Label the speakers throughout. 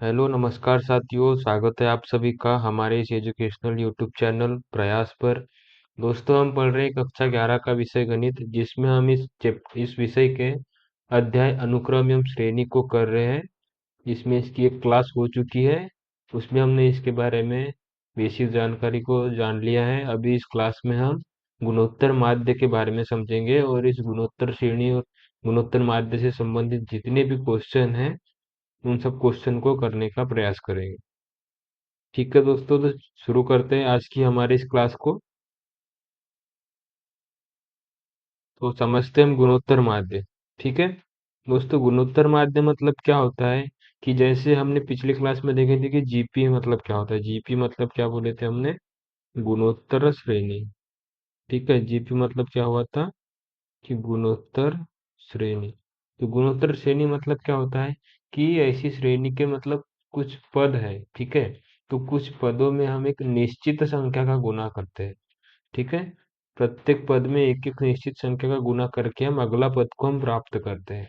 Speaker 1: Hello नमस्कार साथियों, स्वागत है आप सभी का हमारे इस एजुकेशनल यूट्यूब चैनल प्रयास पर। दोस्तों, हम पढ़ रहे हैं कक्षा 11 का विषय गणित, जिसमें हम इस विषय के अध्याय अनुक्रम एवं श्रेणी को कर रहे हैं। इसमें इसकी एक क्लास हो चुकी है, उसमें हमने इसके बारे में बेसिक जानकारी को जान लिया है। अभी इस क्लास में हम गुणोत्तर माध्य के बारे में समझेंगे और इस गुणोत्तर श्रेणी और गुणोत्तर माध्य से संबंधित जितने भी क्वेश्चन हैं उन सब क्वेश्चन को करने का प्रयास करेंगे। ठीक है दोस्तों, तो शुरू करते हैं आज की हमारी इस क्लास को। तो समझते हैं हम गुणोत्तर माध्य। ठीक है दोस्तों, गुणोत्तर माध्य मतलब क्या होता है कि जैसे हमने पिछली क्लास में देखे थे कि जीपी मतलब क्या होता है। जीपी मतलब क्या बोले थे हमने? गुणोत्तर श्रेणी। ठीक है, जीपी मतलब क्या हुआ था कि गुणोत्तर श्रेणी। तो गुणोत्तर श्रेणी मतलब क्या होता है कि ऐसी श्रेणी के मतलब कुछ पद है। ठीक है, तो कुछ पदों में हम एक निश्चित संख्या का गुणा करते हैं। ठीक है, प्रत्येक पद में एक एक निश्चित संख्या का गुणा करके हम अगला पद को हम प्राप्त करते हैं।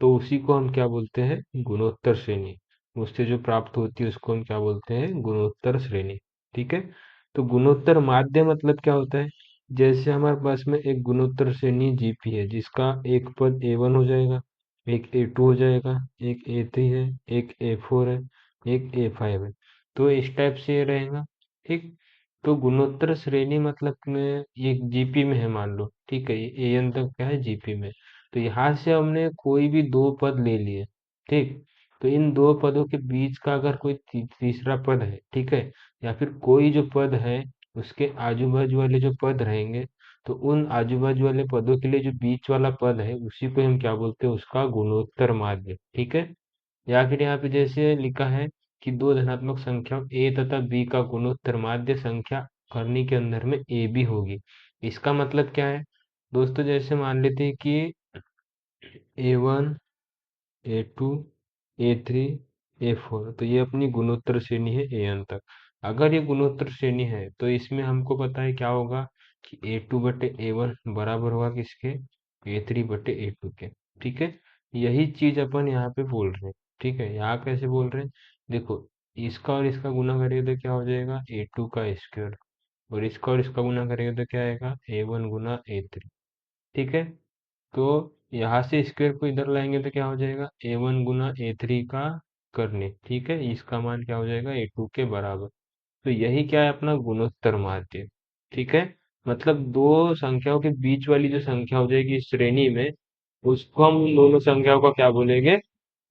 Speaker 1: तो उसी को हम क्या बोलते हैं? गुणोत्तर श्रेणी। उससे जो प्राप्त होती है उसको हम क्या बोलते हैं? गुणोत्तर श्रेणी। ठीक है, तो गुणोत्तर माध्य मतलब क्या होता है? जैसे हमारे पास में एक गुणोत्तर श्रेणी जीपी है, जिसका एक पद ए1 हो जाएगा, एक ए2 हो जाएगा, एक ए3 है, एक ए4 है, एक ए5 है। तो इस टाइप से ये रहेगा। ठीक, तो गुणोत्तर श्रेणी मतलब में एक जीपी में है मान लो। ठीक है, ये एन तक क्या है? जीपी में। तो यहाँ से हमने कोई भी दो पद ले लिए। ठीक, तो इन दो पदों के बीच का अगर कोई तीसरा पद है, ठीक है, या फिर कोई जो पद है उसके आजू बाजू वाले जो पद रहेंगे, तो उन आजू बाजू वाले पदों के लिए जो बीच वाला पद है उसी को हम क्या बोलते हैं? उसका गुणोत्तर माध्य। ठीक है, या फिर यहाँ पे जैसे लिखा है कि दो धनात्मक संख्या a तथा b का गुणोत्तर माध्य संख्या करनी के अंदर में ए बी होगी। इसका मतलब क्या है दोस्तों? जैसे मान लेते हैं कि A1, A2, A3, A4, तो ये अपनी गुणोत्तर श्रेणी है एन तक। अगर ये गुणोत्तर श्रेणी है तो इसमें हमको पता है क्या होगा कि A2/A1 बराबर होगा किसके? A3/A2 के। ठीक है, यही चीज अपन यहाँ पे बोल रहे हैं। ठीक है, यहाँ कैसे बोल रहे हैं? देखो, इसका और इसका गुना करेंगे तो क्या हो जाएगा? A2 का स्क्वायर, और इसका और इसका गुना करेंगे तो क्या आएगा? A1 गुना A3। ठीक है, तो यहाँ से स्क्वायर को इधर लाएंगे तो क्या हो जाएगा? A1 गुना A3 का करने। ठीक है, इसका मान क्या हो जाएगा? A2 के बराबर। तो यही क्या है? अपना गुणोत्तर माध्य। ठीक है, मतलब दो संख्याओं के बीच वाली जो संख्या हो जाएगी इस श्रेणी में, उसको हम उन दोनों संख्याओं का क्या बोलेंगे?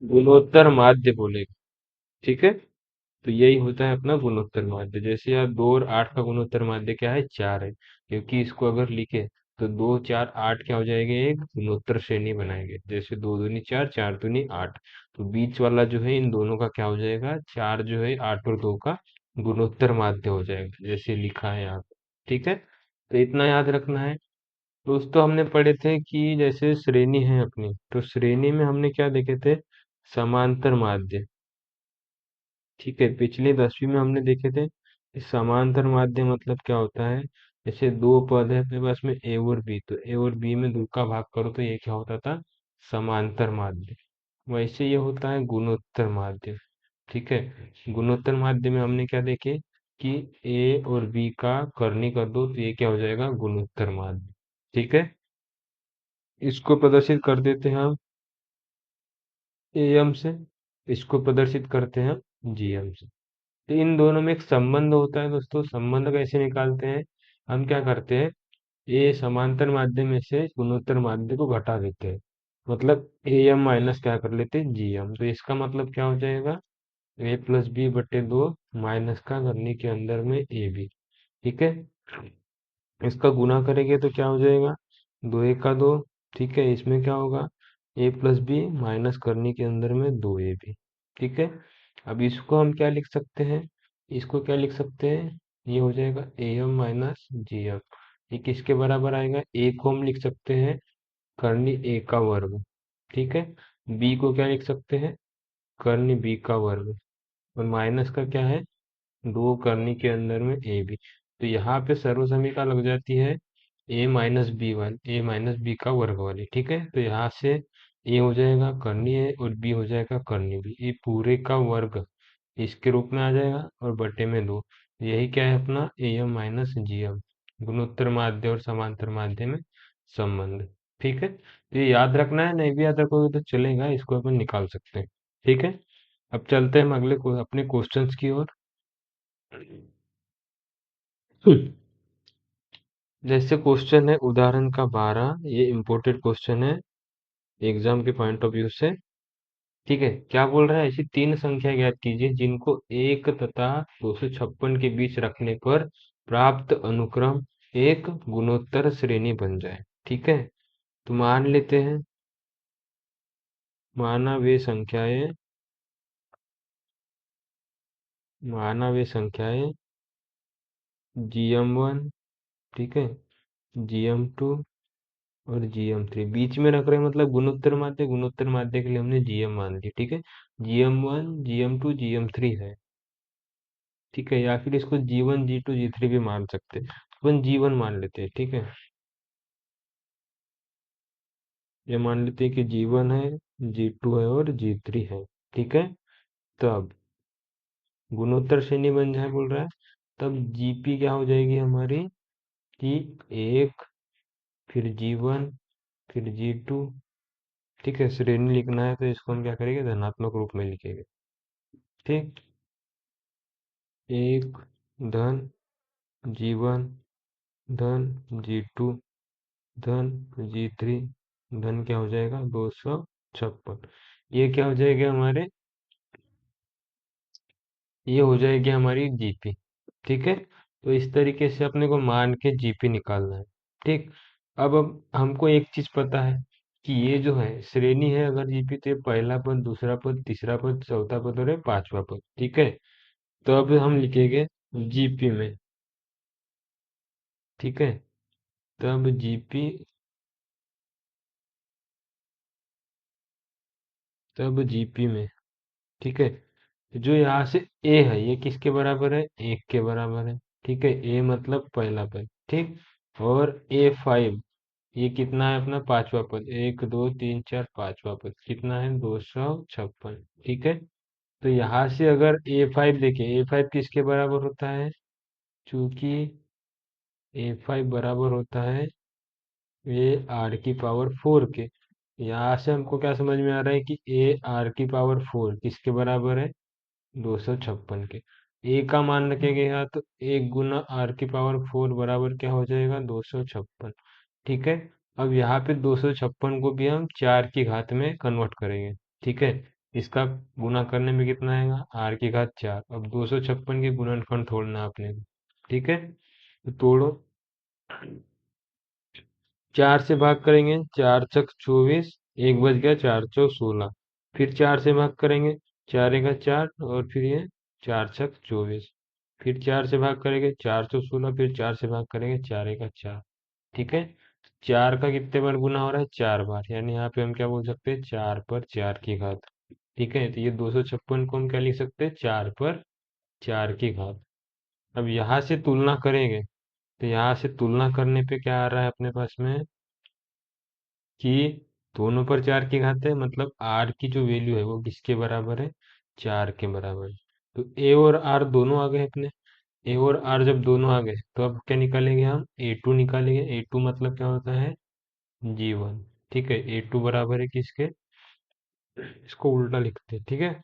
Speaker 1: गुणोत्तर माध्य बोलेंगे। ठीक है, तो यही होता है अपना गुणोत्तर माध्य। जैसे यार 2 और 8 का गुणोत्तर माध्य क्या है? 4 है, क्योंकि इसको अगर लिखे तो 2, 4, 8 क्या हो जाएगा? एक गुणोत्तर श्रेणी बनाएंगे। जैसे 2 दूनी 4, 4 दूनी 8, तो बीच वाला जो है इन दोनों का क्या हो जाएगा? 4 जो है 8 और 2 का गुणोत्तर माध्य हो जाएगा, जैसे लिखा है यहाँ पे। ठीक है, तो इतना याद रखना है। दोस्तों, हमने पढ़े थे कि जैसे श्रेणी है अपनी, तो श्रेणी में हमने क्या देखे थे? समांतर माध्य। ठीक है, पिछली 10वीं में हमने देखे थे कि समांतर माध्य मतलब क्या होता है। जैसे दो पद है अपने पास में ए और बी, तो ए और बी में दो का भाग करो तो ये क्या होता था? समांतर माध्य। वैसे ये होता है गुणोत्तर माध्य। ठीक है, गुणोत्तर माध्य में हमने क्या देखे कि ए और बी का करनी कर दो तो ये क्या हो जाएगा? गुणोत्तर माध्य। ठीक है, इसको प्रदर्शित कर देते हैं हम एम से, इसको प्रदर्शित करते हैं हम जीएम से। तो इन दोनों में एक संबंध होता है दोस्तों। संबंध कैसे निकालते हैं? हम क्या करते हैं? ये समांतर माध्य में से गुणोत्तर माध्य को घटा देते हैं, मतलब ए एम माइनस क्या कर लेते हैं? G M. तो इसका मतलब क्या हो जाएगा? A+B/2 माइनस का करने के अंदर में ए बी। ठीक है, इसका गुना करेंगे तो क्या हो जाएगा? 2 1 का 2। ठीक है, इसमें क्या होगा? A+B माइनस करने के अंदर में 2AB। ठीक है, अब इसको हम क्या लिख सकते हैं? इसको क्या लिख सकते हैं? ये हो जाएगा AM-GM। ये किसके बराबर आएगा? ए को हम लिख सकते हैं करनी ए का वर्ग। ठीक है, बी को क्या लिख सकते हैं? करनी बी का वर्ग। और माइनस का क्या है? 2 करनी के अंदर में ए बी। तो यहाँ पे सर्वसमीकरण लग जाती है ए माइनस बी का वर्ग वाली, ठीक है। तो यहाँ से ए हो जाएगा कर्नीय और बी हो जाएगा कर्नीय बी, ये पूरे का वर्ग इसके रूप में आ जाएगा और बटे में दो। यही क्या है अपना A M minus G M, गुणोत्तर माध्य और समांतर माध्य में संबंध। ठीक है, तो ये याद रखना है, नहीं भी याद रखोगे तो चलेगा, इसको अपन निकाल सकते हैं। ठीक है, अब चलते हैं हम अपने क्वेश्चंस की ओर। जैसे क्वेश्चन है उदाहरण का 12, ये इम्पोर्टेंट क्वेश्चन है एग्जाम के पॉइंट ऑफ व्यू से। ठीक है, क्या बोल रहा है, ऐसी तीन संख्या ज्ञात कीजिए जिनको एक तथा 256 के बीच रखने पर प्राप्त अनुक्रम एक गुणोत्तर श्रेणी बन जाए। ठीक है, तो माना वे संख्याएं माना वे संख्याएं GM1, ठीक है, GM2 और GM3 बीच में रख रहे हैं, मतलब गुणोत्तर माध्य के लिए हमने GM मान लिया। ठीक है, GM1 GM2 GM3 है। ठीक है, या फिर इसको G1 G2 G3 भी मान सकते हैं, अपन G1 मान लेते हैं। ठीक है, ये मान लेते हैं कि G1 है, G2 है और G3 है। ठीक है, तब गुणोत्तर श्रेणी बन जाए बोल रहा है, तब GP क्या हो जाएगी हमारी, कि एक, फिर G1, फिर G2। ठीक है, श्रेणी लिखना है तो इसको हम क्या करेंगे, धनात्मक रूप में लिखेंगे। ठीक, एक धन G1 धन G2 धन G3 धन क्या हो जाएगा 256। ये क्या हो जाएगा हमारे, ये हो जाएगी हमारी जीपी। ठीक है, तो इस तरीके से अपने को मान के जीपी निकालना है। ठीक, अब हमको एक चीज पता है कि ये जो है श्रेणी है, अगर जीपी तो ये पहला पद, दूसरा पद, तीसरा पद, चौथा पद और ये पांचवा पद। ठीक है, तो अब हम लिखेंगे जीपी में। ठीक है, तब जीपी में। ठीक है, जो यहाँ से ए है ये किसके बराबर है, एक के बराबर है। ठीक है, ए मतलब पहला पद। ठीक, और A5 ये कितना है अपना पांचवा पद, एक दो तीन चार पांचवा पद कितना है 256। ठीक है, तो यहाँ से अगर A5 देखें, A5 किसके बराबर होता है, चूंकि A5 बराबर होता है AR⁴ के। यहाँ से हमको क्या समझ में आ रहा है कि AR⁴ किसके बराबर है, 256 के। ए का मान रखेंगे यहाँ, तो एक गुना R⁴ बराबर क्या हो जाएगा 256। ठीक है, अब यहाँ पे 256 को भी हम 4 की घात में कन्वर्ट करेंगे। ठीक है, इसका गुना करने में कितना आएगा, R⁴ अब 256 के गुणनखंड तोड़ना है अपने को। ठीक है, तो तोड़ो, 4 से भाग करेंगे, 4 छक 24, एक बच गया, 4 चौ 16। फिर 4 से भाग करेंगे, 4 एका 4 और फिर ये 4 छक 24। फिर 4 से भाग करेंगे, 4 चौ 16, फिर 4 से भाग करेंगे, 4 एका 4। ठीक है, 4 का कितने बार गुना हो रहा है, 4 बार, यानी यहाँ पे हम क्या बोल सकते हैं, 4 पर 4 की घात। ठीक है, तो ये 256 को हम क्या लिख सकते हैं, 4 पर 4 की घात। अब यहाँ से तुलना करेंगे, तो यहाँ से तुलना करने पे क्या आ रहा है अपने पास में, कि दोनों पर 4 की घात है, मतलब आर की जो वैल्यू है वो किसके बराबर है, 4 के बराबर है। तो ए और आर दोनों आ गए अपने, ए और आर जब दोनों आ गए तो अब क्या निकालेंगे, हम A2 निकालेंगे। A2 मतलब क्या होता है, G1। ठीक है, A2 बराबर है किसके, इसको उल्टा लिखते हैं। ठीक है,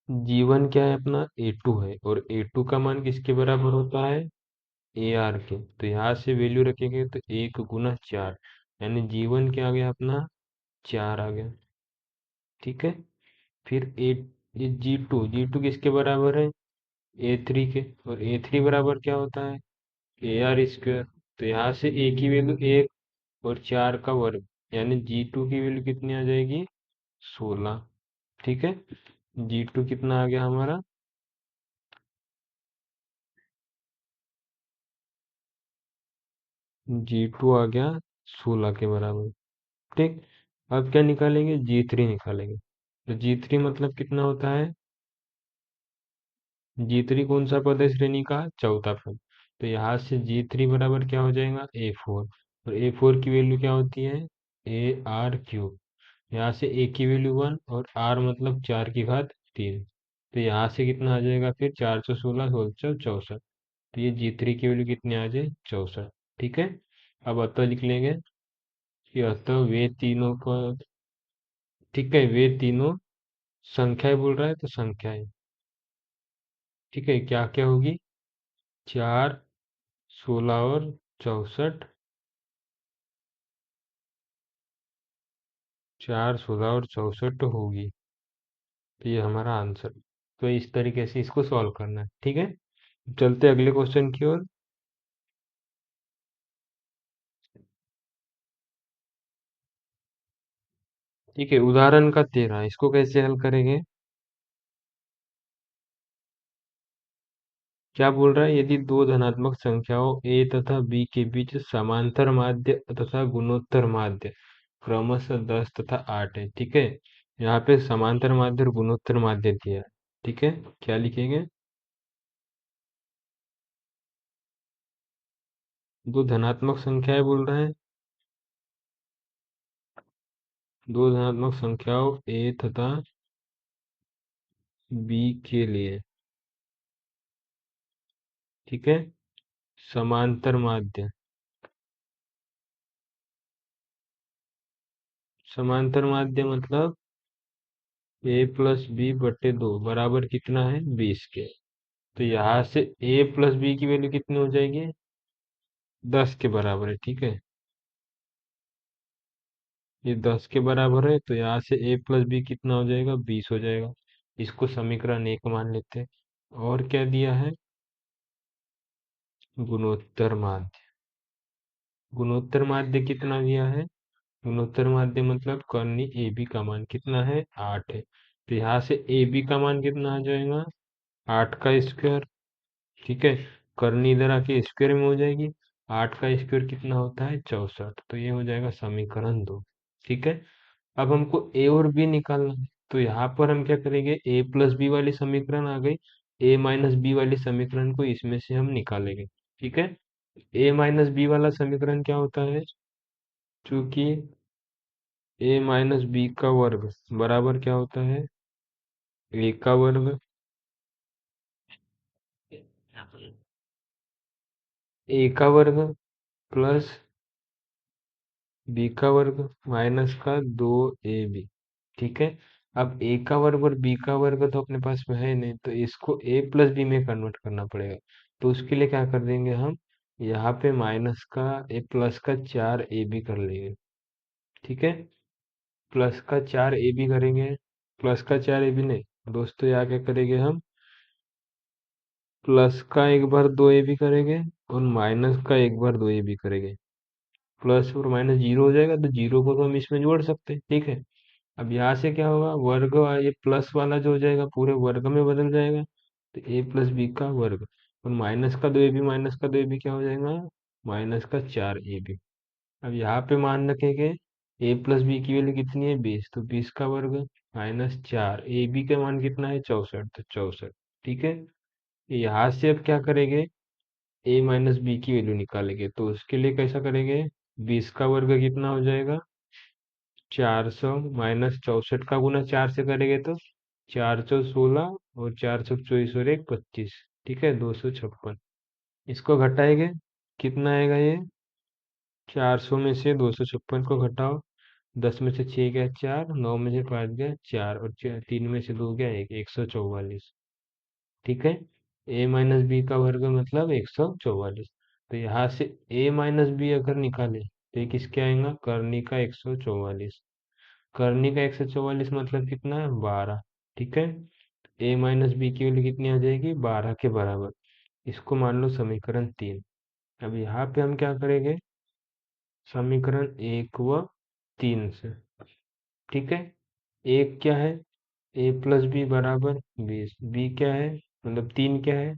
Speaker 1: G1 क्या है अपना, A2 है, और A2 का मान किसके बराबर होता है, AR के। तो यहाँ से वैल्यू रखेंगे तो 1 गुना 4, यानी G1 क्या आ गया अपना, 4 आ गया। ठीक है, फिर ये G2 किसके बराबर है, A3 के, और A3 बराबर क्या होता है, AR²। तो यहाँ से A की वैल्यू 1 और 4 का वर्ग, यानी G2 की वैल्यू कितनी आ जाएगी, 16। ठीक है, G2 कितना आ गया हमारा, G2 आ गया 16 के बराबर। ठीक, अब क्या निकालेंगे, G3 निकालेंगे। तो G3 मतलब कितना होता है, G3 कौन सा पद है श्रेणी का? चौथा पद। तो यहाँ से G3 बराबर क्या हो जाएगा? A4। और A4 की वैल्यू क्या होती है? AR cube. यहाँ से A की वैल्यू 1 और R मतलब 4 की घात 3। तो यहाँ से कितना आ जाएगा फिर? 416 16 64। तो ये G3 की वैल्यू कितनी आ जाए? 64। ठीक है। अब अतः लिख लेंगे कि अतः वे तीनों पद, ठीक है, वे तीनों संख्याएं बोल रहा है तो संख्याएं, ठीक है, क्या क्या होगी? 4 16 और 64। 4 16 और 64 होगी। तो ये हमारा आंसर। तो इस तरीके से इसको सॉल्व करना है, ठीक है। चलते अगले क्वेश्चन की ओर। ठीक है, उदाहरण का 13, इसको कैसे हल करेंगे? क्या बोल रहा है? यदि दो धनात्मक संख्याओं a तथा b के बीच समांतर माध्य तथा गुणोत्तर माध्य क्रमशः 10 तथा 8 है, ठीक है। यहाँ पे समांतर माध्य और गुणोत्तर माध्य दिया है, ठीक है। क्या लिखेंगे? दो धनात्मक संख्याएं बोल रहे हैं, दो धनात्मक संख्याओं a तथा b के लिए, ठीक है, समांतर माध्य। समांतर माध्य मतलब a+b/2 बराबर कितना है? 20 के। तो यहाँ से a+b की वैल्यू कितनी हो जाएगी? 10 के बराबर है, ठीक है। ये 10 के बराबर है, तो यहाँ से a+b कितना हो जाएगा? 20 हो जाएगा। इसको समीकरण 1 मान लेते हैं। और क्या दिया है? गुणोत्तर माध्य। गुणोत्तर माध्य कितना दिया है? गुणोत्तर माध्य मतलब कर्णी ए बी का मान कितना है? 8 है। तो यहाँ से ए बी का मान कितना आ जाएगा? 8 का स्क्वायर, ठीक है। करनी इधर आके स्क्वायर में हो जाएगी। 8 का स्क्वायर कितना होता है? 64। तो ये हो जाएगा समीकरण 2, ठीक है। अब हमको ए और बी निकालना है, तो यहाँ पर हम क्या करेंगे? a+b वाली समीकरण आ गई, a-b वाली समीकरण को इसमें से हम निकालेंगे, ठीक है। a-b वाला समीकरण क्या होता है? चूंकि a-b का वर्ग बराबर क्या होता है? a का वर्ग, a का वर्ग प्लस बी का वर्ग माइनस का 2ab, ठीक है। अब ए का वर्ग और बी का वर्ग तो अपने पास में है नहीं, तो इसको a+b में कन्वर्ट करना पड़ेगा। तो उसके लिए क्या कर देंगे हम? यहाँ पे माइनस का प्लस का 4ab कर लेंगे, ठीक है। प्लस का 4ab करेंगे, प्लस का 4ab नहीं दोस्तों, यहाँ क्या करेंगे हम? प्लस का एक बार 2ab करेंगे और माइनस का एक बार 2ab करेंगे। प्लस और माइनस जीरो हो जाएगा, तो जीरो को तो हम इसमें जोड़ सकते हैं, ठीक है। अब यहाँ से क्या होगा? ये प्लस वाला जो हो जाएगा पूरे वर्ग में बदल जाएगा। तो a+b का वर्ग और माइनस का दो ए बी क्या हो जाएगा? -4ab। अब यहाँ पे मान रखेंगे a+b की वैल्यू कितनी है? 20। तो 20 का वर्ग -4, ए बी का मान कितना है? 64। तो 64, ठीक है। यहाँ से अब क्या करेंगे? a-b की वैल्यू निकालेंगे, तो उसके लिए कैसा करेंगे? 20 का वर्ग कितना हो जाएगा? 400 -64 का गुना 4 से करेंगे तो 416 और 424 और एक 25, ठीक है, 256। इसको घटाएंगे, कितना आएगा ये? 400 में से 256 को घटाओ, 10 में से 6 गया 4, 9 में से 5 गया 4 और 3 में से 2 गया 1, 144, ठीक है। a-b का वर्ग मतलब 144। तो यहाँ से a-b अगर निकाले तो ये किसके आएगा? करनी का 144। करनी का 144 मतलब कितना है? 12, ठीक है। a-b की वैल्यू कितनी आ जाएगी? 12 के बराबर। इसको मान लो समीकरण 3। अब यहाँ पे हम क्या करेंगे? समीकरण 1 व 3 से, ठीक है। एक क्या है? a+b बराबर 20, b क्या है मतलब 3 क्या है?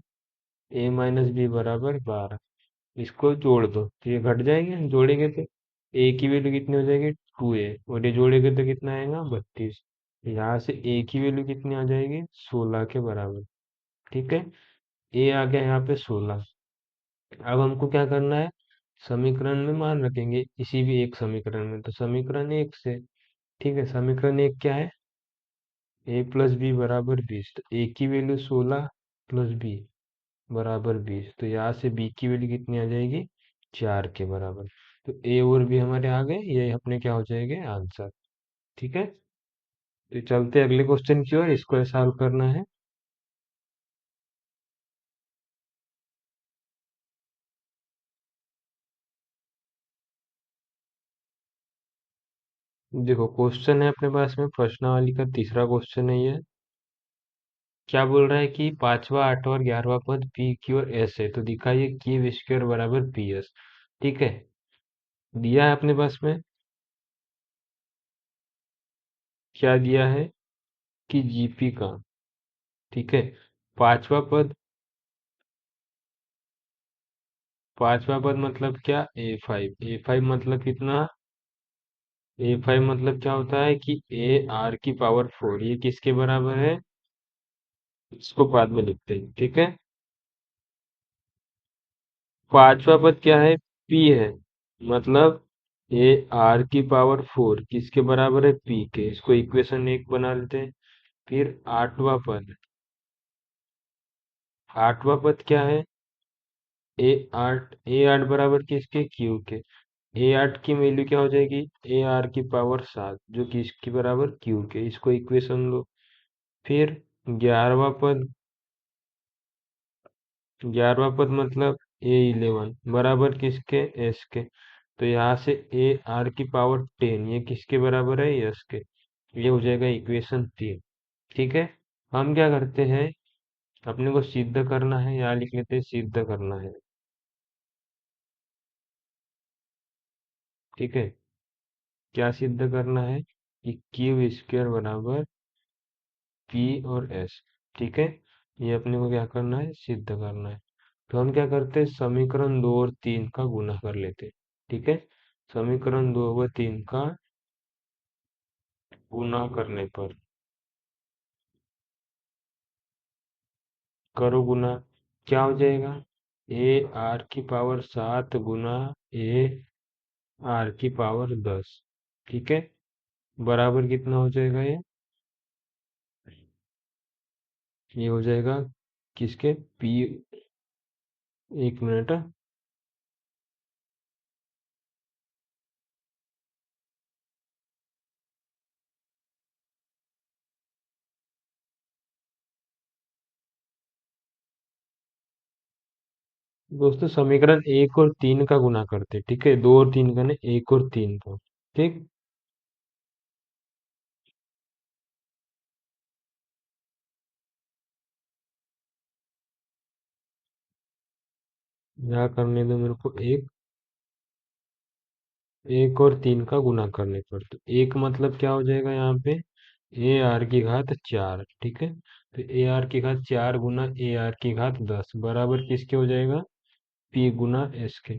Speaker 1: a-b बराबर 12। इसको जोड़ दो तो ये घट जाएंगे, जोड़ेंगे तो ए की वैल्यू कितनी हो जाएगी? 2a, और ये जोड़ेंगे तो कितना आएगा? 32। यहाँ से ए की वैल्यू कितनी आ जाएगी? 16 के बराबर। ठीक है। ए आ गया यहाँ पे 16। अब हमको क्या करना है, समीकरण में मान रखेंगे इसी भी एक समीकरण में, तो समीकरण एक से, ठीक है, समीकरण एक क्या है, ए प्लस बी बराबर 20, तो ए की वैल्यू 16 प्लस बी बराबर 20, तो यहाँ से बी की वैल्यू कितनी आ जाएगी, 4 के बराबर। तो ए और बी हमारे आ गए, ये अपने क्या हो जाएंगे, आंसर। ठीक है, तो चलते हैं अगले क्वेश्चन की ओर, इसको सॉल्व करना है। देखो क्वेश्चन है अपने पास में प्रश्नावली का तीसरा क्वेश्चन है ये। क्या बोल रहा है कि पांचवा आठवां और 11वां पद पी क्यू और एस है, तो दिखाइए कि वी स्क्वायर बराबर पी एस। ठीक है, दिया है अपने पास में, क्या दिया है कि जीपी का, ठीक है, पांचवा पद, पांचवा पद मतलब क्या, ए फाइव मतलब कितना, ए फाइव मतलब क्या होता है कि ए आर की पावर 4, ये किसके बराबर है, इसको बाद में लिखते हैं, ठीक है। पांचवा पद क्या है, पी है, मतलब ए आर की पावर 4 किसके बराबर है, पी के, इसको इक्वेशन एक बना लेते हैं। फिर आठवां पद क्या है, ए आठ बराबर किसके, क्यू के, ए आठ की वैल्यू क्या हो जाएगी, ए आर की पावर 7 जो कि इसकी बराबर क्यू के, इसको इक्वेशन लो। फिर 11वां पद, 11वां पद मतलब ए 11 बराबर किसके, एस के, तो यहाँ से ए आर की पावर 10 ये किसके बराबर है, एस के, ये हो जाएगा इक्वेशन 3। ठीक है, हम क्या करते हैं, अपने को सिद्ध करना है, यहाँ लिख लेते हैं सिद्ध करना है। ठीक है, क्या सिद्ध करना है कि क्यू स्क्वायर बराबर पी और एस। ठीक है, ये अपने को क्या करना है, सिद्ध करना है। तो हम क्या करते हैं, समीकरण 2 और 3 का गुणा कर लेते हैं। ठीक है, समीकरण 2 व 3 का गुणा करने पर, करो गुणा, क्या हो जाएगा, ए आर की पावर 7 गुना ए आर की पावर 10। ठीक है, बराबर कितना हो जाएगा ये हो जाएगा किसके, पी, एक मिनट, दोस्तों समीकरण एक और तीन का गुणा करते, ठीक है, दो और तीन का नहीं, एक और तीन का। ठीक, यहाँ करने दो मेरे को, एक, एक और तीन का गुणा करने पर, तो एक मतलब क्या हो जाएगा यहाँ पे, ए आर की घात 4। ठीक है, तो ए आर की घात 4 गुना ए आर की घात 10 बराबर किसके हो जाएगा, पी गुना एस के।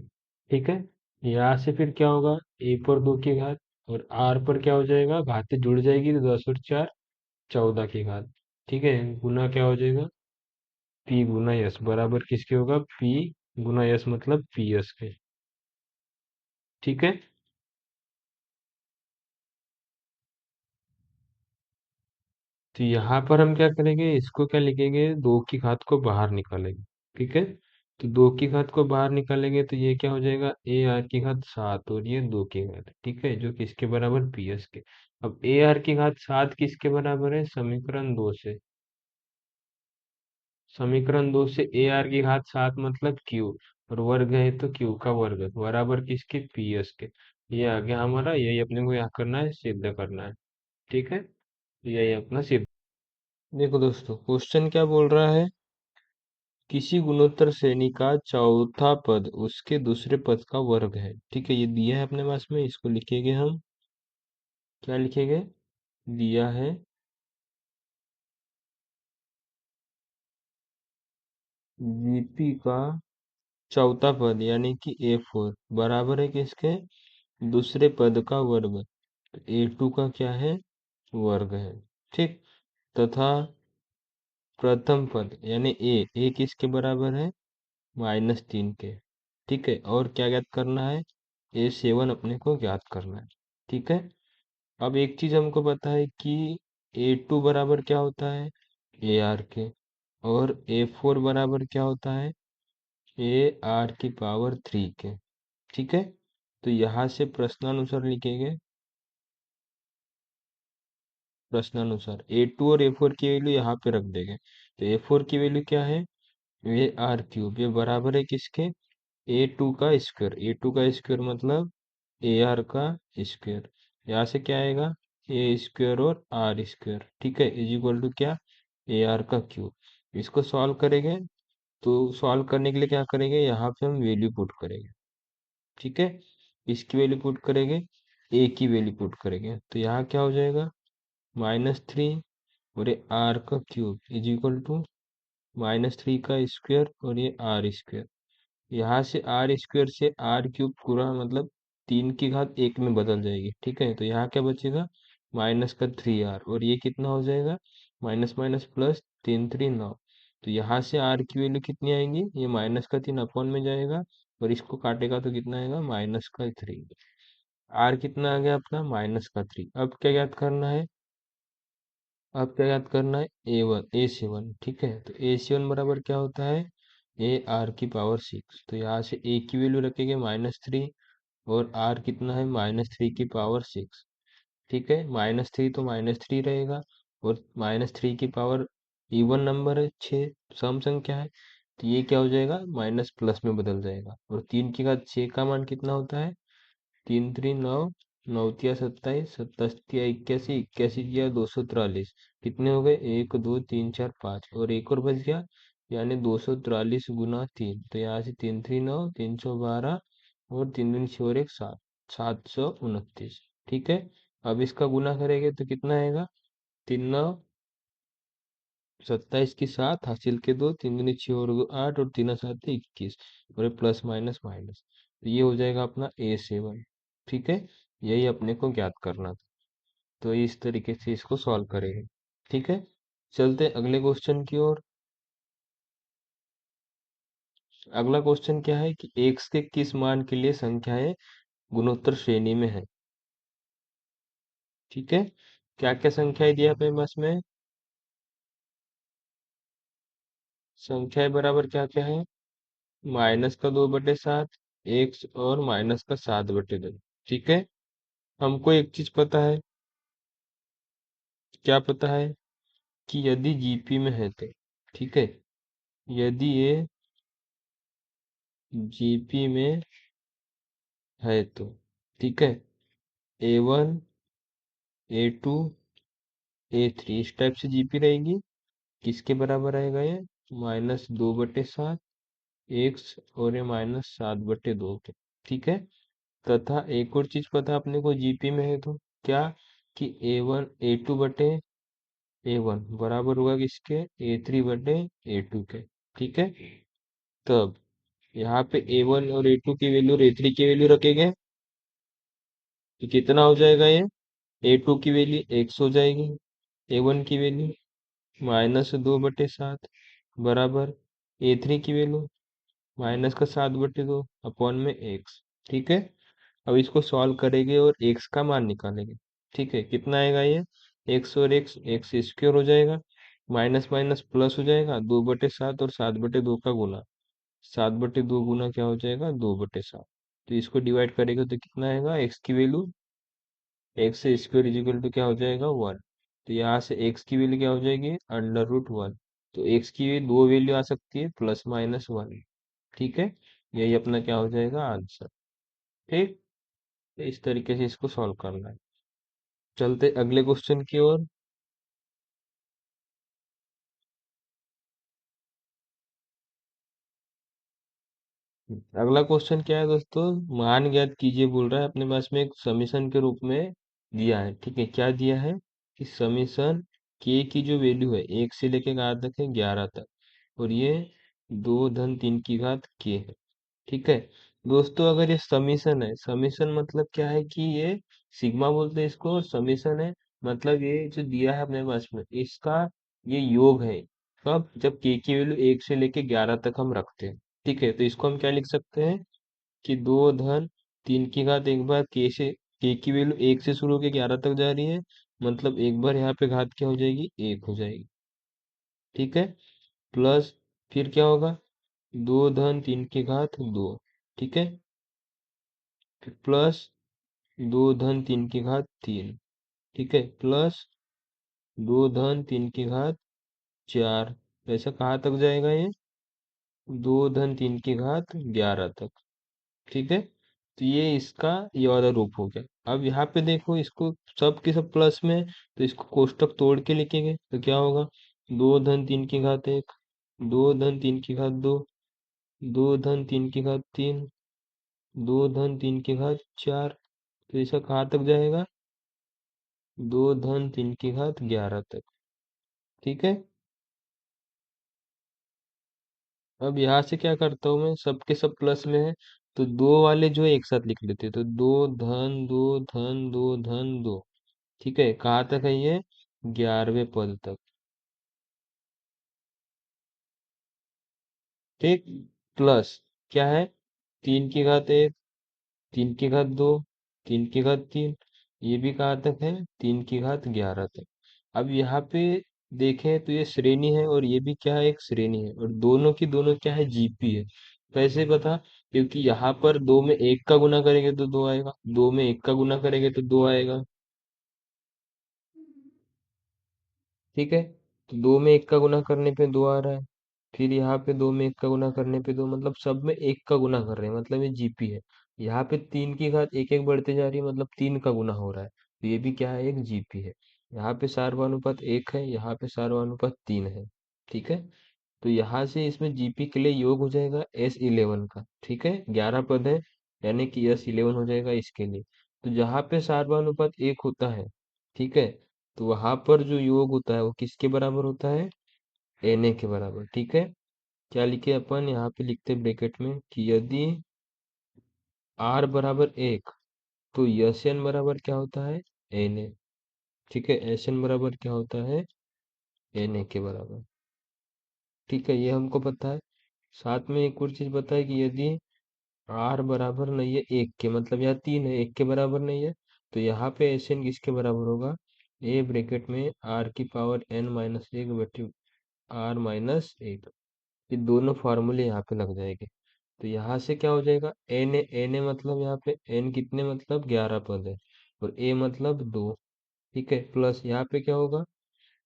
Speaker 1: ठीक है, यहाँ से फिर क्या होगा, ए पर 2 की घात, और आर पर क्या हो जाएगा, घातें जुड़ जाएगी, तो 10 और 4 14 की घात। ठीक है, गुना क्या हो जाएगा, पी गुना एस बराबर किसके होगा, पी गुना एस मतलब पी एस के। ठीक है, तो यहाँ पर हम क्या करेंगे, इसको क्या लिखेंगे, दो की घात को बाहर निकालेंगे। ठीक है, तो दो की घात को बाहर निकालेंगे तो ये क्या हो जाएगा, ए आर की घात 7 और ये 2 की घात, ठीक है, जो किसके बराबर, पी एस के। अब ए आर की घात 7 किसके बराबर है, समीकरण 2 से, समीकरण 2 से ए आर की घात 7 मतलब क्यू, और वर्ग है तो क्यू का वर्ग बराबर किसके, पी एस के। ये आ गया हमारा, यही अपने को यहाँ करना है, सिद्ध करना है। ठीक है, यही अपना सिद्ध। देखो दोस्तों क्वेश्चन क्या बोल रहा है, किसी गुणोत्तर श्रेणी का चौथा पद उसके दूसरे पद का वर्ग है। ठीक है, ये दिया है अपने पास में, इसको लिखेंगे हम, क्या लिखेंगे, दिया है जीपी का चौथा पद यानी कि ए4 बराबर है किसके, दूसरे पद का वर्ग, ए2 का क्या है, वर्ग है। ठीक, तथा प्रथम पद यानी ए किसके बराबर है, -3 के। ठीक है, और क्या ज्ञात करना है, A7 अपने को ज्ञात करना है। ठीक है, अब एक चीज हमको पता है कि A2 बराबर क्या होता है, AR के, और A4 बराबर क्या होता है, AR⁻³ के। ठीक है, तो यहाँ से प्रश्नानुसार लिखेंगे, प्रश्नानुसार A2 और A4 की वैल्यू यहाँ पे रख देंगे। तो A4 की वैल्यू क्या है, AR⁻, ये बराबर है किसके, A2 का स्क्वायर। A2 का स्क्वायर मतलब AR का स्क्वायर। यहाँ से क्या आएगा, ए स्क्वायर और आर स्क्वायर। ठीक है, इज इक्वल टू क्या, AR का क्यूब। इसको सॉल्व करेंगे, तो सॉल्व करने के लिए क्या करेंगे, यहाँ पे हम वैल्यू पुट करेंगे। ठीक है, इसकी वैल्यू पुट करेंगे, ए की वैल्यू पुट करेंगे, तो यहाँ क्या हो जाएगा, -3, और ये आर का क्यूब इज इक्वल टू -3 का स्क्वायर और ये आर स्क्वायर। यहाँ से आर स्क्वायर से आर क्यूब पूरा मतलब 3 की घात 1 में बदल जाएगी। ठीक है, तो यहाँ क्या बचेगा, -3r, और ये कितना हो जाएगा, माइनस माइनस प्लस, 3×3 = 9। तो यहाँ से आर की वैल्यू कितनी आएंगी, ये -3 अपॉन में जाएगा, और इसको काटेगा तो कितना आएगा, -3। आर कितना आ गया अपना, -3। अब क्या याद करना है, अब क्या याद करना है, A7। ठीक है, तो A7 बराबर क्या होता है, AR⁻6। तो यहाँ से ए की वैल्यू रखेंगे -3, और आर कितना है, -3⁻6। ठीक है, -3 तो -3 रहेगा, और -3 की पावर इवन नंबर है, 6 सम संख्या है, तो ये क्या हो जाएगा, माइनस प्लस में बदल जाएगा। और 3 की घात 6 का मान कितना होता है, 3×3 = 9, 9×3 = 27, 27×3 = 81, 81×2 = 243। कितने हो गए, 1 2 3 4 5, और एक और बच गया, यानी 243 × 3। तो यहाँ से 3×3 = 9, 312, और 3×3 = 1 7, 729। ठीक है, अब इसका गुना करेंगे तो कितना आएगा, 3×9 = 27 की 7, हासिल के 2, 3×6 = 8, और 3×7 = 21, और ये प्लस माइनस माइनस, तो ये हो जाएगा अपना A7। ठीक है, यही अपने को ज्ञात करना था। तो इस तरीके से इसको सॉल्व करेंगे। ठीक है, चलते अगले क्वेश्चन की ओर। अगला क्वेश्चन क्या है कि x के किस मान के लिए संख्याएं गुणोत्तर श्रेणी में है। ठीक है, क्या क्या संख्याएं दिया अपने पास में, संख्याएं बराबर क्या क्या है, -2/7, एक्स, और -7/2। ठीक है, हमको एक चीज पता है, क्या पता है, कि यदि जीपी में है तो, ठीक है, यदि ये जीपी में है तो, ठीक है, A1, A2, A3 इस टाइप से जीपी रहेगी। किसके बराबर आएगा ये, -2/7 एक्स, और ये -7/2 के। ठीक है, तथा एक और चीज पता अपने को जीपी में है तो, क्या, कि A2/A1 बराबर होगा किसके, A3/A2 के। ठीक है, तब यहाँ पे A1 और A2 की वैल्यू और A3 की वैल्यू रखेंगे, तो कितना हो जाएगा ये, A2 की वैल्यू एक्स हो जाएगी, A1 की वैल्यू -2/7 बराबर, A3 की वैल्यू -7/2 अपॉन में एक्स। ठीक है, अब इसको सॉल्व करेंगे और एक्स का मान निकालेंगे। ठीक है, कितना आएगा ये, एक्स और एक्स, एक्स स्क्वायर हो जाएगा, माइनस माइनस प्लस हो जाएगा, 2/7 और 7/2 का गुना, 7/2 गुना क्या हो जाएगा, 2/7। तो इसको डिवाइड करेंगे तो कितना आएगा, एक्स की value, X square is equal to क्या हो जाएगा, 1। तो यहाँ से एक्स की वैल्यू क्या हो जाएगी, √1। तो एक्स की दो वैल्यू आ सकती है, +-1। ठीक है, यही अपना क्या हो जाएगा, आंसर। ठीक, तो इस तरीके से इसको सॉल्व करना है। चलते अगले क्वेश्चन की ओर। अगला क्वेश्चन क्या है दोस्तों, मान ज्ञात कीजिए बोल रहा है, अपने पास में एक समीशन के रूप में दिया है। ठीक है, क्या दिया है, कि समीशन के की जो वैल्यू है 1 से लेके कहाँ तक है, 11 तक, और ये 2 धन 3 की घात k है। ठीक है, दोस्तों अगर ये समीशन है, समीशन मतलब क्या है, कि ये सिग्मा बोलते हैं इसको, और समीशन है मतलब ये जो दिया है अपने पास में, इसका ये योग है। कब? जब के की वैल्यू 1 से लेके 11 तक हम रखते हैं। ठीक है, तो इसको हम क्या लिख सकते हैं कि 2 धन 3 की घात एक बार के की वैल्यू 1 से शुरू होकर 11 तक जा रही है, मतलब एक बार यहाँ पे घात क्या हो जाएगी, 1 हो जाएगी। ठीक है, प्लस फिर क्या होगा, 2 धन 3 की घात 2। ठीक है, फिर प्लस 2 धन 3 की घात 3। ठीक है, प्लस 2 धन 3 की घात 4। ऐसा कहाँ तक जाएगा ये, 2 धन 3 की घात 11 तक। ठीक है, तो ये इसका ये वाला रूप हो गया। अब यहाँ पे देखो, इसको सब के सब प्लस में, तो इसको कोष्टक तोड़ के लिखेंगे तो क्या होगा, 2 धन 3 की घात 1, 2 धन 3 की घात 2, 2 धन 3 की घात 3, 2 धन 3 की घात 4। तो ऐसा कहाँ तक जाएगा, 2 धन 3 की घात 11 तक। ठीक है, अब यहाँ से क्या करता हूँ मैं, सबके सब प्लस में है, तो दो वाले जो है एक साथ लिख लेते हैं, तो 2 धन 2 धन 2 धन 2। ठीक है, कहाँ तक है ये, 11वें पद तक। ठीक, प्लस क्या है, 3 की घात 1, 3 की घात 2, 3 की घात 3। ये भी कहाँ तक है, 3 की घात 11 तक। अब यहाँ पे देखें तो ये श्रेणी है और ये भी क्या है, एक श्रेणी है, और दोनों की दोनों क्या है, जीपी है। कैसे पता, क्योंकि यहाँ पर 2 में 1 का गुना करेंगे तो 2 आएगा, 2 में 1 का गुना करेंगे तो 2 आएगा। ठीक है, तो 2 में 1 का गुना करने पे 2 आ रहा है। फिर यहाँ पे 2 में 1 का गुना करने पे 2, मतलब सब में 1 का गुना कर रहे हैं, मतलब ये जीपी है। यहाँ पे 3 की घात एक एक बढ़ते जा रही है, मतलब 3 का गुना हो रहा है, तो ये भी क्या है, एक जीपी है। यहाँ पे सार्वधातुक 1 है, यहाँ पे सार्वधातुक 3 है। ठीक है, तो यहाँ से इसमें जीपी के लिए योग हो जाएगा S11 का। ठीक है, 11 पद है, यानी कि S11 हो जाएगा इसके लिए। तो जहाँ पे सार्वधातुक 1 होता है, ठीक है, तो वहां पर जो योग होता है वो किसके बराबर होता है, Na के बराबर। ठीक है, क्या लिखे अपन यहाँ पे लिखते ब्रैकेट में कि यदि R बराबर 1, तो Sn बराबर क्या होता है, Na। ठीक है, Sn बराबर क्या होता है, Na के बराबर। ठीक है, ये हमको पता है। साथ में एक और चीज पता है कि यदि R बराबर नहीं है 1 के, मतलब यहाँ 3 है, 1 के बराबर नहीं है, तो यहाँ पे Sn किसके बराबर होगा, ए ब्रैकेट में R⁻n−1 बटे R−1। ये दोनों फार्मूले यहाँ पे लग जाएंगे। तो यहाँ से क्या हो जाएगा, एन ए मतलब यहाँ पे एन कितने, मतलब 11 पद है, और ए मतलब 2। ठीक है, प्लस यहाँ पे क्या होगा,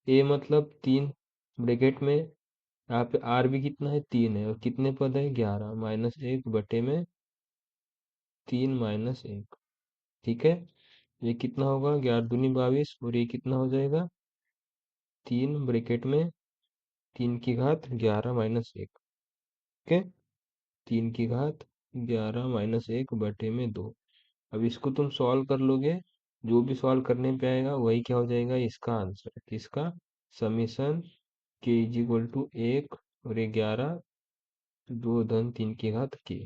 Speaker 1: ए मतलब 3, ब्रैकेट में यहाँ पे आर भी कितना है, 3 है, और कितने पद है, 11 -1 बटे में 3 - 1। ठीक है, ये कितना होगा, 11 दूनी 22, और ये कितना हो जाएगा, 3 ब्रैकेट में 3 की घात 11 - 1। ठीक है, 3 की घात 11 - 1 बटे में 2। अब इसको तुम सॉल्व कर लोगे, जो भी सॉल्व करने पे आएगा वही क्या हो जाएगा, इसका आंसर। किसका, समीशन के इज इक्वल टू 1 और 11, 2 धन 3 की घात k।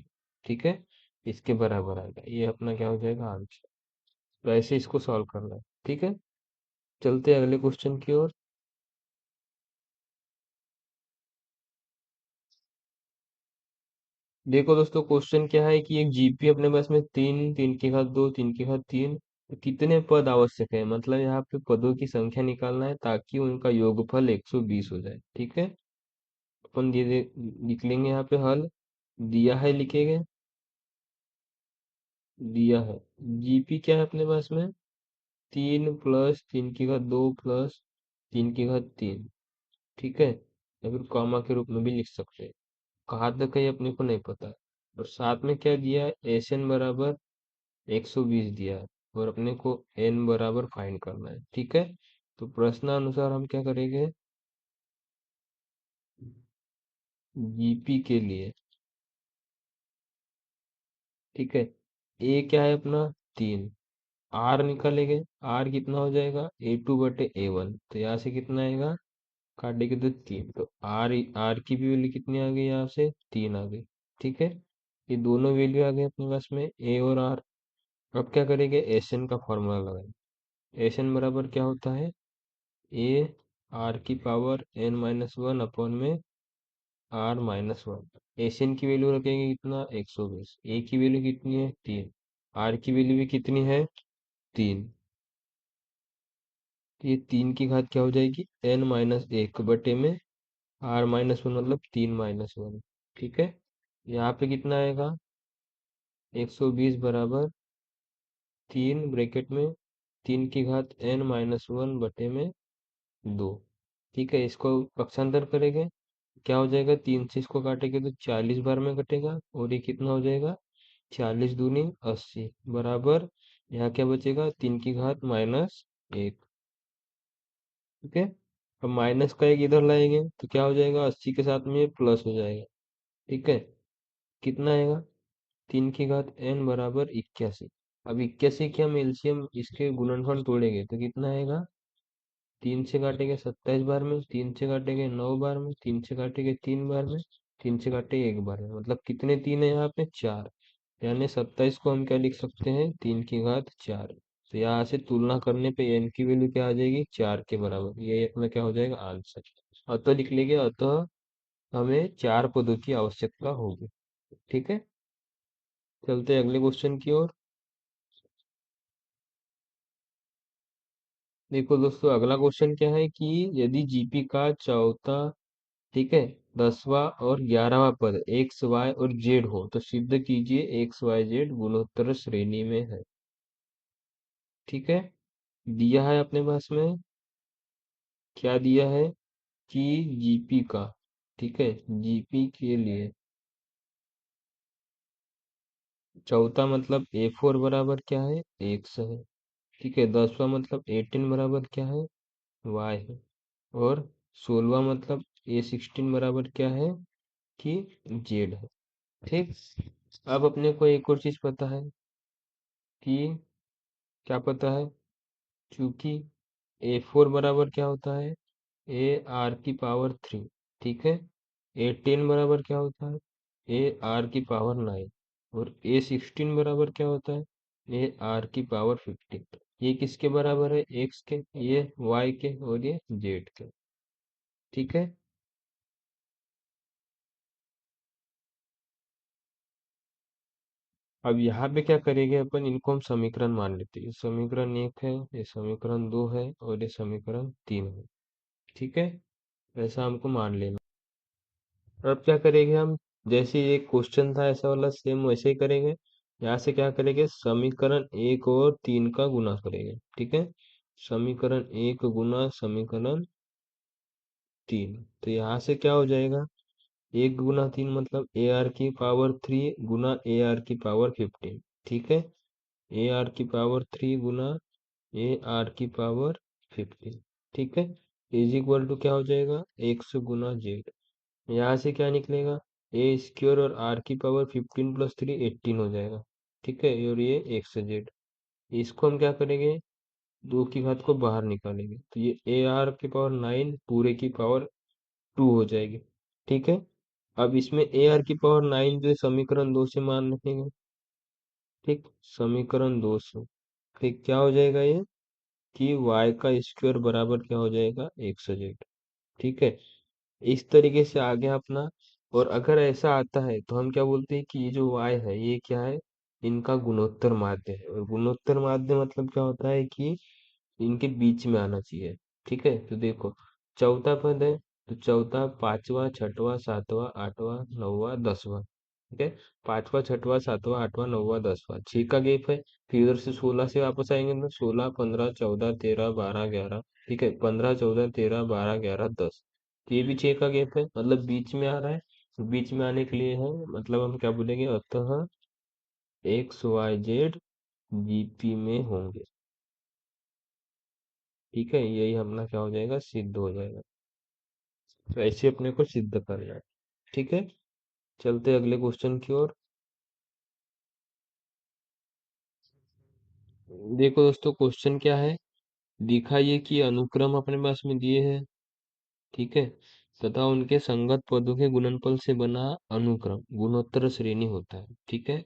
Speaker 1: ठीक है, इसके बराबर आएगा, ये अपना क्या हो जाएगा, आंसर। तो ऐसे इसको सॉल्व करना है। ठीक है, चलते हैं अगले क्वेश्चन की ओर। देखो दोस्तों, क्वेश्चन क्या है कि एक जीपी अपने पास में 3, 3 की घात 2, 3 की घात 3, तो कितने पद आवश्यक है, मतलब यहाँ पे पदों की संख्या निकालना है ताकि उनका योगफल 120 हो जाए। ठीक है, अपन लिख लेंगे यहाँ पे हल, दिया है लिखेंगे, दिया है। जीपी क्या है अपने पास में, 3 + 3 की घात 2 प्लस 3 की घात 3। ठीक है, या फिर कॉमा के रूप में भी लिख सकते हैं, कहाँ तक है ये अपने को नहीं पता। और साथ में क्या दिया है, एस एन बराबर 120 दिया है, और अपने को एन बराबर फाइंड करना है। ठीक है, तो प्रश्नानुसार हम क्या करेंगे, जीपी के लिए, ठीक है, ए क्या है अपना, 3, आर निकालेंगे, आर कितना हो जाएगा, A2/A1, तो यहाँ से कितना आएगा, काटेंगे तो 3, तो आर आर की भी वैल्यू कितनी आ गई, यहाँ से 3 आ गई। ठीक है, ये दोनों वैल्यू आ गई अपने पास में, ए और आर। अब क्या करेंगे, एस एन का फॉर्मूला लगाएंगे। एस एन बराबर क्या होता है, ए आर की पावर n-1 अपॉन में r-1। एसएन की वैल्यू रखेंगे कितना, 120। ए की वैल्यू कितनी है, 3। आर की वैल्यू भी कितनी है, 3। तो ये 3 की घात क्या हो जाएगी, n-1 बटे में r-1 मतलब 3-1। ठीक है, यहाँ पे कितना आएगा, 120 बराबर 3 ब्रैकेट में 3 की घात n-1 बटे में 2। ठीक है, इसको पक्षांतर करेंगे, क्या हो जाएगा, 3 से इसको काटेंगे तो 40 बार में कटेगा, और ये कितना हो जाएगा, 40 दूनी 80 बराबर, यहाँ क्या बचेगा, 3 की घात -1। ठीक है, अब माइनस का एक इधर लाएंगे तो क्या हो जाएगा, 80 के साथ में ये प्लस हो जाएगा। ठीक है, कितना आएगा, 3 की घात n बराबर 81। अब 81 की हम एलसीएम इसके गुणनफल तोड़ेंगे तो कितना आएगा, 3 से काटेंगे 27 बार में, 3 से काटेंगे 9 बार में, 3 से काटेंगे 3 बार में, 3 से काटेंगे 1 बार में, मतलब कितने तीन है यहाँ पे, 4। यानी 27 को हम क्या लिख सकते हैं, 3 की घात 4। तो यहाँ से तुलना करने पे n की वैल्यू क्या आ जाएगी, 4 के बराबर। ये अपना क्या हो जाएगा, आंसर। अतः लिख लेंगे, अतः हमें 4 पदों की आवश्यकता होगी। ठीक है, चलते हैं अगले क्वेश्चन की ओर। देखो दोस्तों, अगला क्वेश्चन क्या है कि यदि जीपी का चौथा, ठीक है, 10वां और 11वां पद एक्स वाई और जेड हो तो सिद्ध कीजिए एक्स वाई जेड गुणोत्तर श्रेणी में है। ठीक है, दिया है अपने पास में, क्या दिया है कि जीपी का, ठीक है, जीपी के लिए चौथा मतलब A4 बराबर क्या है, एक्स है। ठीक है, 10वां मतलब A10 बराबर क्या है, वाई है। और 16वां मतलब A16 बराबर क्या है, कि जेड है। ठीक, अब अपने को एक और चीज पता है कि, क्या पता है, क्योंकि A4 बराबर क्या होता है, AR⁴। ठीक है, A10 बराबर क्या होता है, AR⁴ और A16 बराबर क्या होता है, AR⁵। ये किसके बराबर है, एक्स के, ये वाई के, और ये जेड के। ठीक है, अब यहाँ पे क्या करेंगे अपन, इनको हम समीकरण मान लेते हैं। ये समीकरण 1 है, ये समीकरण 2 है, और ये समीकरण 3 है। ठीक है, ऐसा हमको मान लेना। अब क्या करेंगे हम, जैसे ये क्वेश्चन था ऐसा वाला सेम वैसे ही करेंगे। यहाँ से क्या करेंगे, समीकरण 1 और 3 का गुना करेंगे। ठीक है, समीकरण 1 गुना समीकरण 3। तो यहाँ से क्या हो जाएगा, 1 गुना 3 मतलब AR⁴ गुना AR⁵। ठीक है, AR⁵ गुना AR⁵। ठीक है, इज इक्वल टू क्या हो जाएगा, एक्स गुना जेड। यहाँ से क्या निकलेगा, A² और R⁵ प्लस 3 18 हो जाएगा। ठीक है, और ये एक्स जेड। इसको हम क्या करेंगे, 2 की घात को बाहर निकालेंगे तो ये AR⁹ पूरे की पावर 2 हो जाएगी। ठीक है, अब इसमें AR⁹ जो है समीकरण 2 से मान रखेंगे। ठीक, समीकरण 2 से फिर क्या हो जाएगा ये, कि y² बराबर क्या हो जाएगा, एक्स जेड। ठीक है, इस तरीके से आगे अपना। और अगर ऐसा आता है तो हम क्या बोलते हैं कि ये जो y है ये क्या है, इनका गुणोत्तर माध्य है। और गुणोत्तर माध्य मतलब क्या होता है कि इनके बीच में आना चाहिए। ठीक है, तो देखो, चौथा पद है तो चौथा, पांचवा, छठवा, सातवां, आठवां, नौवां, 10वां। ठीक है, पांचवा, छठवा, सातवां, आठवां, नौवां, 10वां, 6 का गैप है। फिर इधर से 16 से वापस आएंगे तो 16, 15, 14, 13, 12, 11। ठीक है, 15, 14, 13, 12, 11, 10। तो ये भी 6 का गैप है, मतलब बीच में आ रहा है। तो बीच में आने के लिए है, मतलब हम क्या बोलेंगे, अतः एक्स वाई जेड जीपी में होंगे। ठीक है, यही अपना क्या हो जाएगा, सिद्ध हो जाएगा। तो ऐसे अपने को सिद्ध करना है। ठीक है, चलते हैं अगले क्वेश्चन की ओर। देखो दोस्तों, क्वेश्चन क्या है, दिखाइए कि अनुक्रम अपने पास में दिए हैं। ठीक है, तथा उनके संगत पदों के गुणनफल से बना अनुक्रम गुणोत्तर श्रेणी होता है। ठीक है,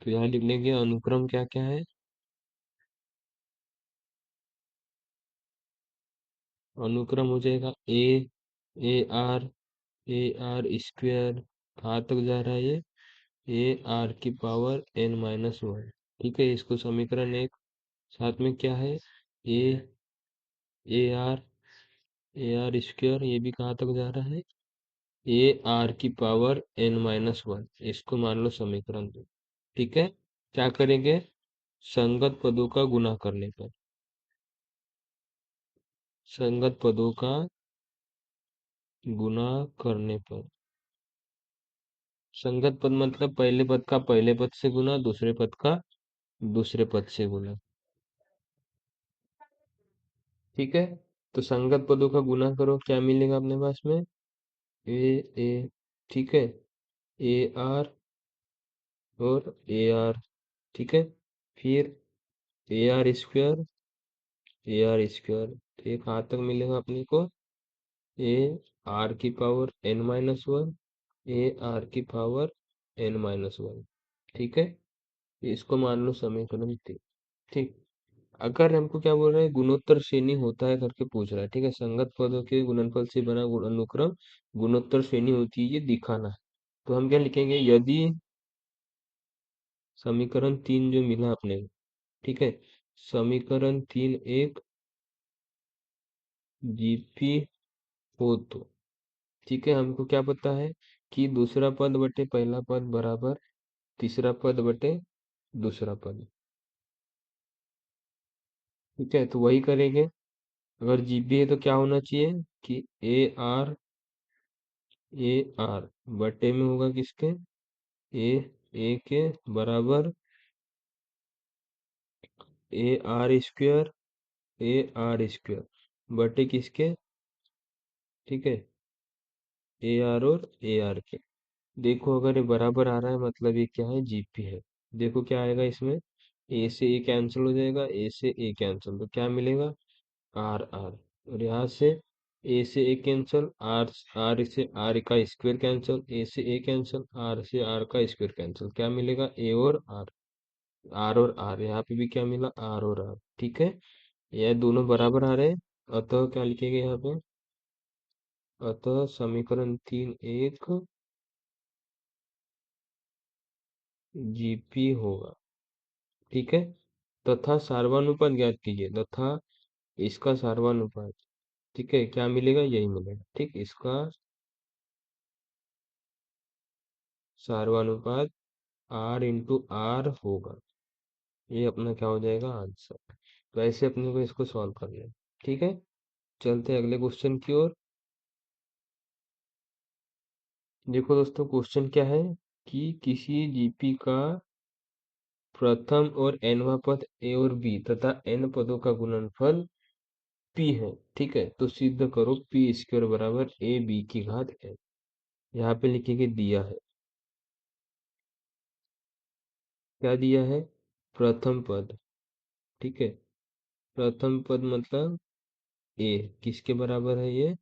Speaker 1: तो यहाँ लिख लेंगे अनुक्रम क्या क्या है। अनुक्रम हो जाएगा A R, A R square, कहाँ तक जा रहा है ये, ए आर की पावर एन माइनस वन। ठीक है, इसको समीकरण एक। साथ में क्या है, A A R, A R square, ये भी कहाँ तक जा रहा है, ए आर की पावर एन माइनस वन, इसको मान लो समीकरण दो। ठीक है, क्या करेंगे, संगत पदों का गुना करने पर, संगत पदों का गुना करने पर, संगत पद मतलब पहले पद का पहले पद से गुना, दूसरे पद का दूसरे पद से गुना। ठीक है, तो संगत पदों का गुना करो, क्या मिलेगा अपने पास में, ए ए, ठीक है, ए आर और ए आर। ठीक है, फिर A R square, A R square, तो ये कहाँ तक मिलेगा अपने को, ए आर की power N minus one, A R की पावर एन माइनस वन। ठीक है, इसको मान लो समीकरण तीन। ठीक, अगर हमको क्या बोल रहा है, गुणोत्तर श्रेणी होता है करके पूछ रहा है। ठीक है, संगत पदों के गुणनफल से बना अनुक्रम गुणोत्तर श्रेणी होती है, ये दिखाना है। तो हम क्या लिखेंगे, यदि समीकरण तीन जो मिला अपने को, ठीक है, समीकरण तीन एक जीपी हो तो, ठीक है, हमको क्या पता है कि दूसरा पद बटे पहला पद बराबर तीसरा पद बटे दूसरा पद। ठीक है, तो वही करेंगे। अगर जीपी है तो क्या होना चाहिए कि ए आर बटे में होगा किसके, ए ए के बराबर ए आर स्क्वेयर, ए आर स्क्वेयर बटे किसके, ठीक है, ए आर और ए आर के। देखो अगर ये बराबर आ रहा है मतलब ये क्या है, जीपी है। देखो क्या आएगा इसमें, ए से ए कैंसिल हो जाएगा, ए से ए कैंसिल, तो क्या मिलेगा, आर आर, और यहाँ से ए से ए कैंसिल, आर आर से आर का स्क्वायर कैंसिल, ए से ए कैंसिल, आर से आर का स्क्वायर कैंसिल, क्या मिलेगा, ए और आर, आर और आर, यहाँ पे भी क्या मिला, आर और आर। ठीक है, यह दोनों बराबर आ रहे हैं, अतः क्या लिखेंगे यहाँ पे, अतः समीकरण तीन एक जीपी होगा। ठीक है, तथा सार्वनुपात ज्ञात कीजिए, तथा इसका सार्वनुपात। ठीक है, क्या मिलेगा, यही मिलेगा। ठीक, इसका सार्वनुपात आर इंटू आर होगा, ये अपना क्या हो जाएगा, आंसर। तो ऐसे अपने को इसको सॉल्व करना है। ठीक है, चलते हैं अगले क्वेश्चन की ओर। देखो दोस्तों, क्वेश्चन क्या है कि किसी जीपी का प्रथम और nवा पद ए और बी तथा n पदों का गुणनफल p है। ठीक है, तो सिद्ध करो पी स्क्वायर बराबर ए बी की घात n। यहाँ पे लिखेंगे दिया है, क्या दिया है, प्रथम पद। ठीक है, प्रथम पद मतलब ए किसके बराबर है ये,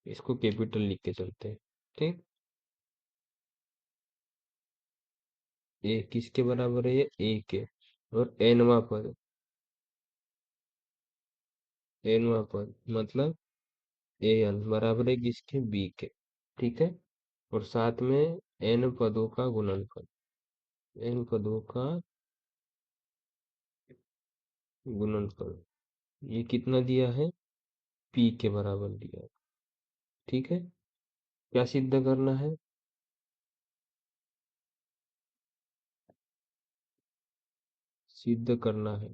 Speaker 1: इसको कैपिटल लिख के चलते हैं। ठीक, ए किसके बराबर है, ये ए के, और एनवा पद, एनवा पद मतलब ए एन बराबर है किसके, बी के। ठीक है, और साथ में एन पदों का गुणनफल, एन पदों का गुणनफल, ये कितना दिया है, पी के बराबर दिया है। ठीक है, क्या सिद्ध करना है, सिद्ध करना है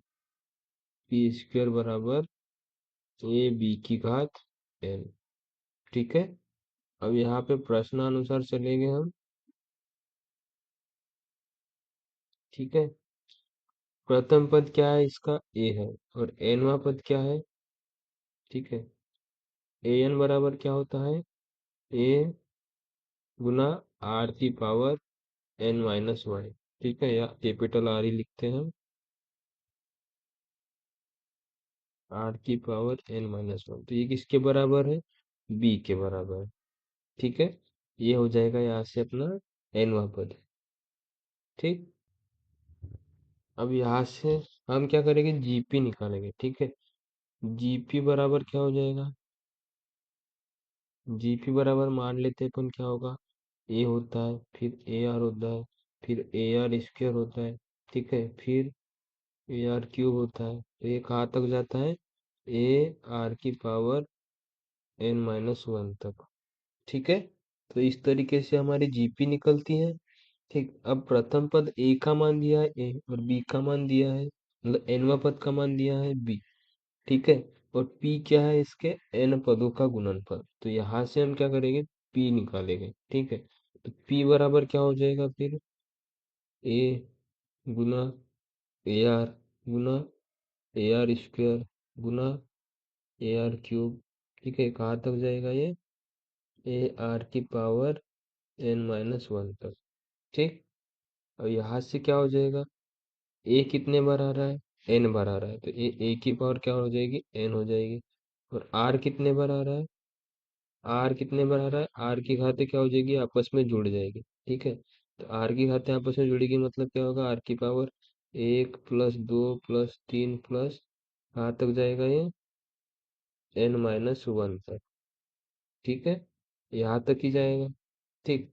Speaker 1: पी स्क्वायर बराबर ए बी की घात एन। ठीक है, अब यहाँ पे प्रश्नानुसार चलेंगे हम। ठीक है, प्रथम पद क्या है इसका, ए है, और एनवा पद क्या है। ठीक है, ए एन बराबर क्या होता है, ए गुना आर की पावर एन माइनस वाई। ठीक है, या कैपिटल आर ही लिखते हैं हम, आर की पावर एन माइनस वन, तो ये किसके बराबर है, बी के बराबर है। ठीक है, ये हो जाएगा यहाँ से अपना एनवा पद। ठीक, अब यहाँ से हम क्या करेंगे, जीपी निकालेंगे। ठीक है, जीपी बराबर क्या हो जाएगा? जीपी बराबर मान लेते हैं अपन क्या होगा, ए होता है, फिर ए आर होता है, फिर ए आर स्क्वायर होता है, ठीक है, फिर ए आर क्यूब होता है, तो ये कहाँ तक जाता है, ए आर की पावर एन माइनस वन तक। ठीक है, तो इस तरीके से हमारी जीपी निकलती है। ठीक, अब प्रथम पद ए का मान दिया है ए, और बी का मान दिया है, मतलब एनवा पद का मान दिया है बी। ठीक है, और पी क्या है, इसके एन पदों का गुणनफल। तो यहाँ से हम क्या करेंगे, पी निकालेंगे। ठीक है, तो पी बराबर क्या हो जाएगा फिर, ए गुना ए आर गुना ए आर स्क्वायर गुना ए आर क्यूब। ठीक है, कहाँ तक जाएगा ये, ए आर की पावर एन माइनस वन तक। ठीक, और यहाँ से क्या हो जाएगा, ए कितने बार आ रहा है, एन बार आ रहा है, तो ए की पावर क्या हो जाएगी, एन हो जाएगी। और आर कितने बार आ रहा है, आर कितने बार आ रहा है, आर की घातें क्या हो जाएगी, आपस में जुड़ जाएगी। ठीक है, तो आर की घातें आपस में जुड़ेगी मतलब क्या होगा, आर की पावर एक प्लस दो प्लस तीन प्लस, कहाँ तक जाएगा ये, एन माइनस वन तक। ठीक है, यहाँ तक ही जाएगा। ठीक,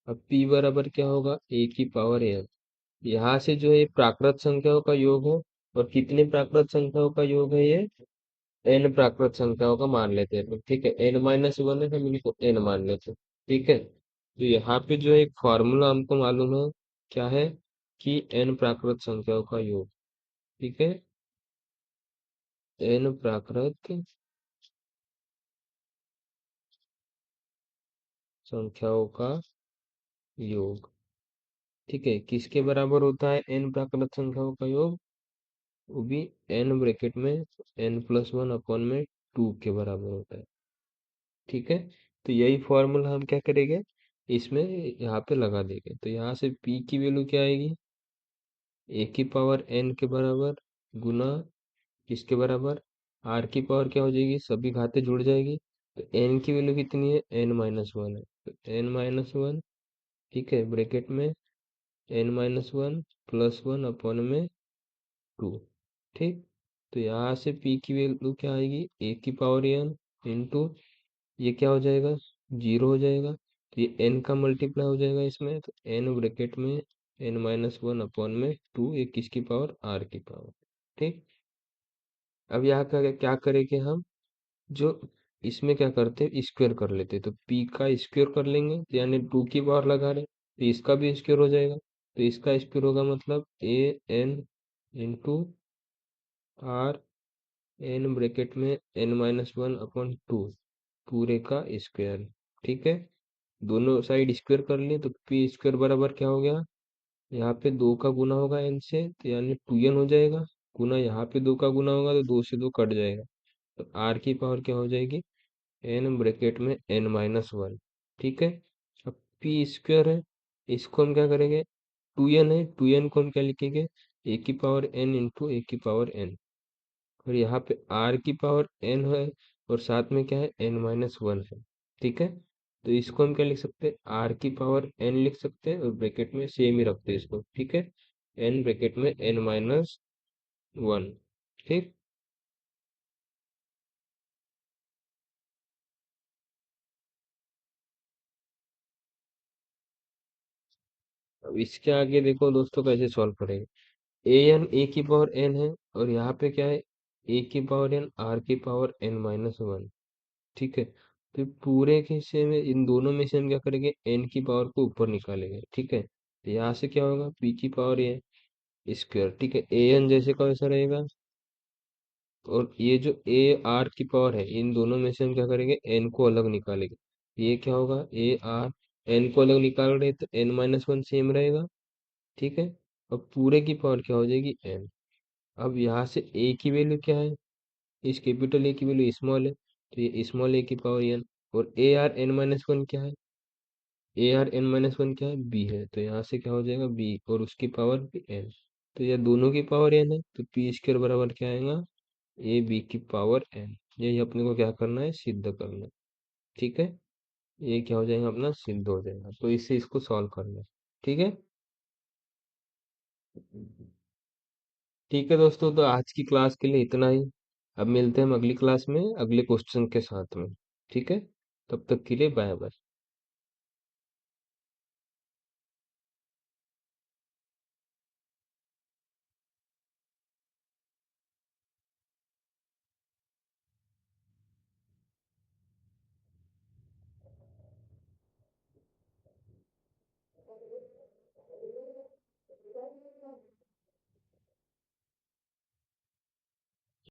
Speaker 1: अब p बराबर क्या होगा, a की पावर n। यहाँ से जो है प्राकृत संख्याओं का योग है, और कितने प्राकृत संख्याओं का योग है ये, n प्राकृत संख्याओं का मान लेते हैं। तो ठीक है, n माइनस वन है, हम इनको n मान लेते हैं। ठीक है, तो यहाँ पे जो एक फॉर्मूला हमको मालूम है, क्या है, कि n प्राकृत संख्याओं का योग। ठीक है, n प्राकृत संख्याओं का योग। ठीक है, किसके बराबर होता है n प्राकृत संख्याओं का योग, वो भी n ब्रैकेट में n प्लस वन अपॉन में टू के बराबर होता है। ठीक है, तो यही फॉर्मूला हम क्या करेंगे, इसमें यहाँ पे लगा देंगे। तो यहाँ से p की वैल्यू क्या आएगी, a की पावर n के बराबर गुना किसके बराबर, r की पावर क्या हो जाएगी, सभी घातें जुड़ जाएगी, तो n की वैल्यू कितनी है, n माइनस वन है, तो n माइनस वन। ठीक है, ब्रैकेट में n minus one plus one upon में टू। ठीक, तो यहाँ से p की वैल्यू क्या आएगी, a की पावर n इंटू, ये क्या हो जाएगा, जीरो हो जाएगा, तो ये n का मल्टीप्लाई हो जाएगा इसमें, तो n ब्रैकेट में n माइनस वन अपॉन में टू, ये किसकी पावर, r की पावर। ठीक, अब यहाँ का क्या करेंगे हम, जो इसमें क्या करते हैं, स्क्वायर कर लेते हैं, तो p का स्क्वायर कर लेंगे, तो यानी टू की पावर लगा रहे, तो इसका भी स्क्वायर हो जाएगा, तो इसका स्क्वायर होगा मतलब a n into R N bracket में N minus one upon two, पूरे का स्क्वायर। ठीक है, दोनों साइड स्क्वायर कर लिए, तो पी स्क्वायर बराबर क्या हो गया, यहाँ पे दो का गुना होगा एन से, तो यानी टू एन हो जाएगा, गुना यहाँ पे दो का गुना होगा, तो दो से दो कट जाएगा, तो आर की पावर क्या हो जाएगी, एन ब्रैकेट में एन माइनस वन। ठीक है, अब पी स्क्वायर है, इसको हम क्या करेंगे, टू एन है, टू एन को हम क्या लिखेंगे, ए की पावर एन इंटू ए की पावर एन, और यहाँ पे r की पावर n है, और साथ में क्या है, n माइनस वन है। ठीक है, तो इसको हम क्या लिख सकते हैं, r की पावर n लिख सकते हैं, और ब्रैकेट में सेम ही रखते हैं इसको। ठीक है, n ब्रैकेट में n माइनस वन। ठीक, अब इसके आगे देखो दोस्तों कैसे सॉल्व करेंगे, ए एन ए की पावर n है, और यहाँ पे क्या है, a की पावर n r की पावर n माइनस वन। ठीक है, तो पूरे के हिस्से में इन दोनों में से हम क्या करेंगे, n की पावर को ऊपर निकालेंगे। ठीक है, तो यहाँ से क्या होगा, p की पावर ये स्क्वायर। ठीक है, ए एन जैसे का वैसा रहेगा, और ये जो ए आर की पावर है, इन दोनों में से हम क्या करेंगे, n को अलग निकालेंगे। ये क्या होगा, ए आर, n को अलग निकाल रहे हैं, तो n माइनस वन सेम रहेगा। ठीक है, अब पूरे की पावर क्या हो जाएगी, n। अब यहाँ से a की वैल्यू क्या है, इस कैपिटल ए की वैल्यू स्मॉल है, तो ये स्मॉल ए की पावर n, और A R N minus one क्या है, A R N minus one क्या है, बी है, तो यहाँ से क्या हो जाएगा, बी और उसकी पावर भी एन, तो ये दोनों की पावर एन है, तो पी स्क्वायर बराबर क्या आएगा, ए बी की पावर एन। यही अपने को क्या करना है, सिद्ध करना है। ठीक है, ये क्या हो जाएगा, अपना सिद्ध हो जाएगा, तो इससे इसको सॉल्व करना है। ठीक है, ठीक है दोस्तों, तो आज की क्लास के लिए इतना ही। अब मिलते हैं हम अगली क्लास में अगले क्वेश्चन के साथ में। ठीक है, तब तक के लिए बाय बाय।